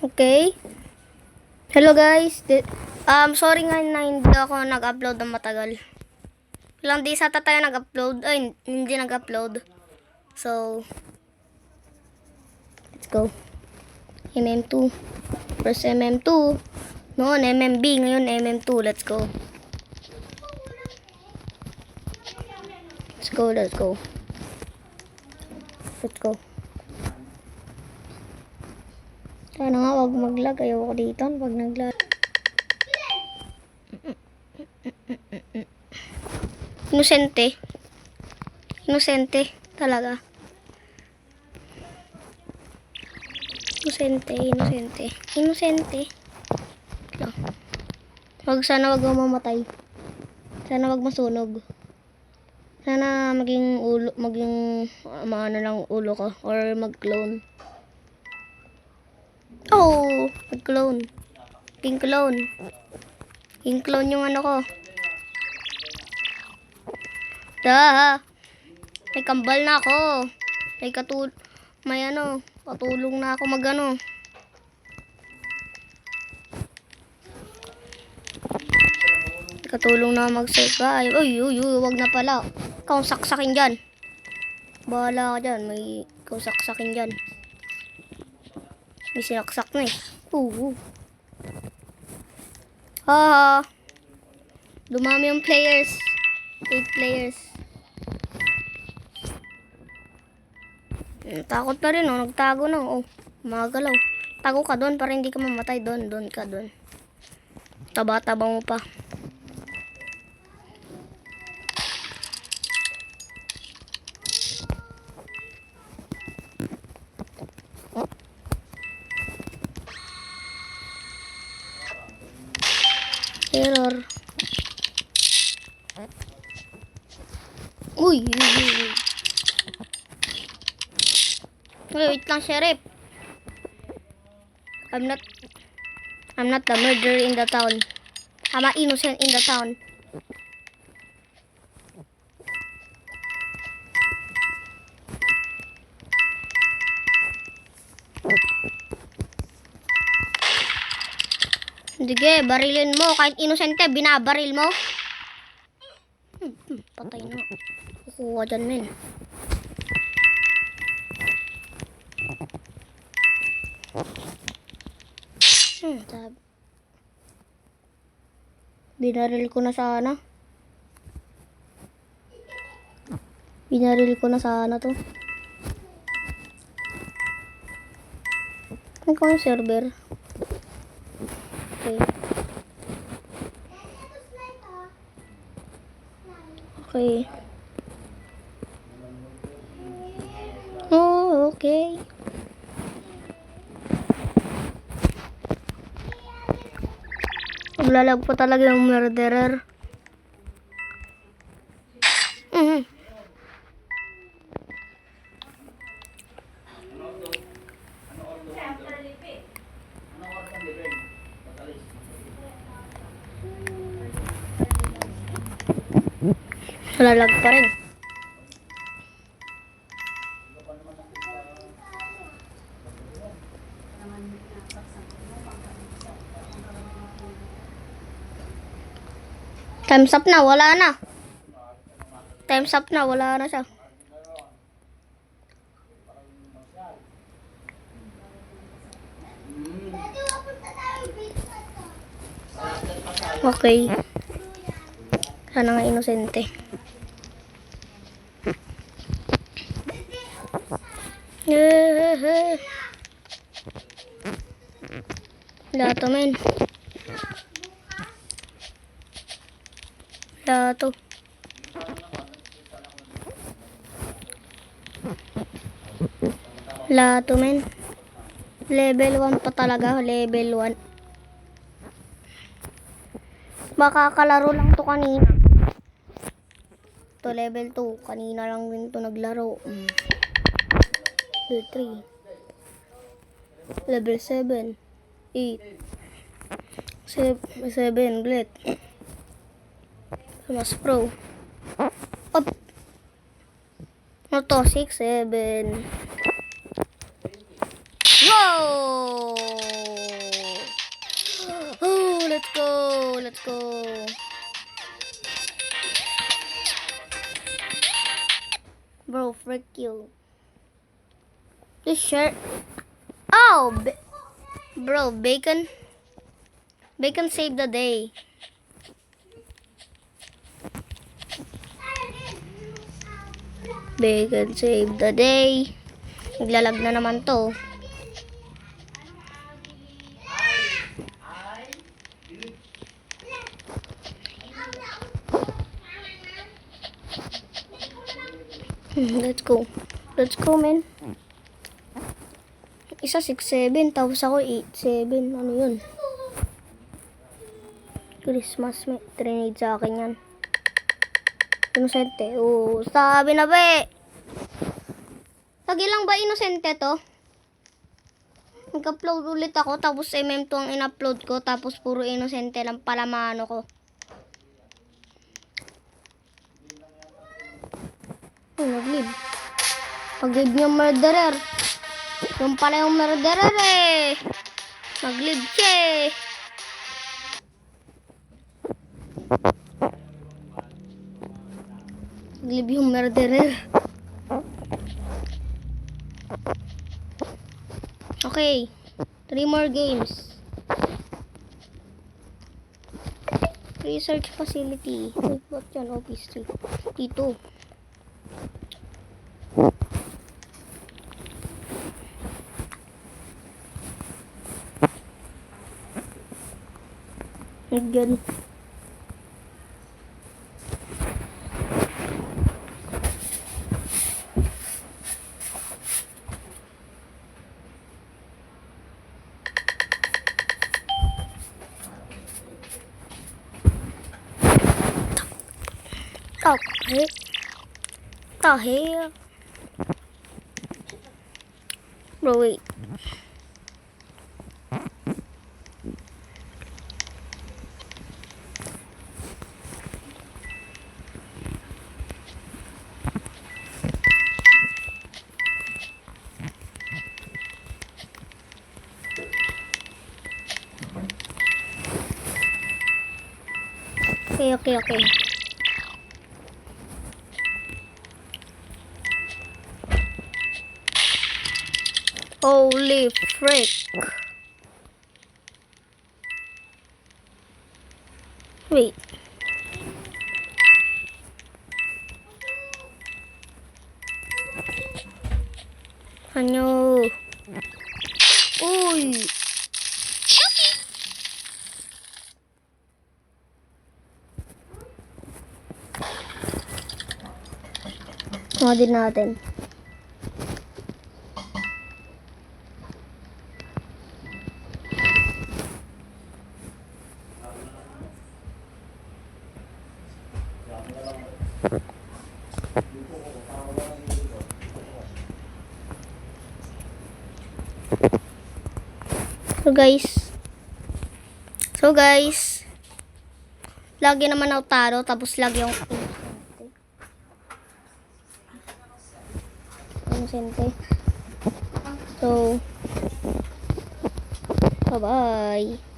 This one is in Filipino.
Okay. Hello guys. Sorry nga na hindi ako nag-upload ng matagal. Ilang days ata tayo nag-upload. Ay, hindi nag-upload. So, let's go. MM2. First MM2. Noon, MMB. Ngayon, MM2. Let's go. Let's go, let's go. Let's go. Sana nga, wag mag-lag. Ayaw ko dito pag nag-lag. Inosente. Inosente. Talaga. Inosente, inosente. Inosente. Lang. Sana wag mamatay. Sana wag masunog. Sana maging maano lang ulo ko or mag-clone. Oh, mag-clone. King clone. King clone yung ano ko. May kambal na ako. May patulong na ako magano. Katulong na mag-survive. Uy, wag na pala. Ikaw saksakin dyan. Bahala ka dyan. May ikaw saksakin dyan. May sinaksak na eh. Dumami yung players. 8 players. Takot na rin, nagtago na. Magalaw. Tago ka doon para hindi ka mamatay. Doon ka doon. Taba-taba mo pa. Error. Uy. Wait lang, Sheriff. I'm not the murderer in the town. I'm an innocent in the town. Sige, barilin mo. Kahit inosente, binabaril mo. Patay na. Kukuha dyan, men. Binaril ko na sana. Binaril ko na sana to. Ano kang server? Okay. Okay. Oh, okay. Maglalag pa talaga yung murderer. Lalag pa rin. Time's up na, wala na. Time's up na, wala na siya. Okay. Sana nga inosente. Lato, men. Lato. Lato, men. Level 1 pa talaga. Level 1. Baka kalaro lang to kanina. To level 2. Kanina lang din to naglaro. Level 3. Level 7. 8. 7 ulit. Mas pro. Up. Ano to? 6, 7. Wow! let's go. Let's go. Bro, frick you. Just share. Oh, bro, bacon. Bacon saved the day. Bacon saved the day. Naglalag na naman to. Let's go. Let's go, man. Isa 6-7, tapos ako 8-7. Ano yun? Christmas, may trinade sa akin yan. Inosente. Oo, sabi na ba eh. Lagi lang ba inosente to? Nag-upload ulit ako, tapos MM2 ang in-upload ko, tapos puro inosente lang pala mano ko. Nag-live. Pag-live yung murderer. Yung pala yung murderer eh. Nag-live siya eh. Nag-live yung murderer. Okay. 3 more games. Research facility. Wait, what yan? Office 3. Dito. Again. Okay. Tahir. Bro, wait. Okay. Holy frick. Wait. Ano? Uy. Kuha din natin. So guys, lagi naman ako taro, tapos lagi yung inosente. So, bye-bye.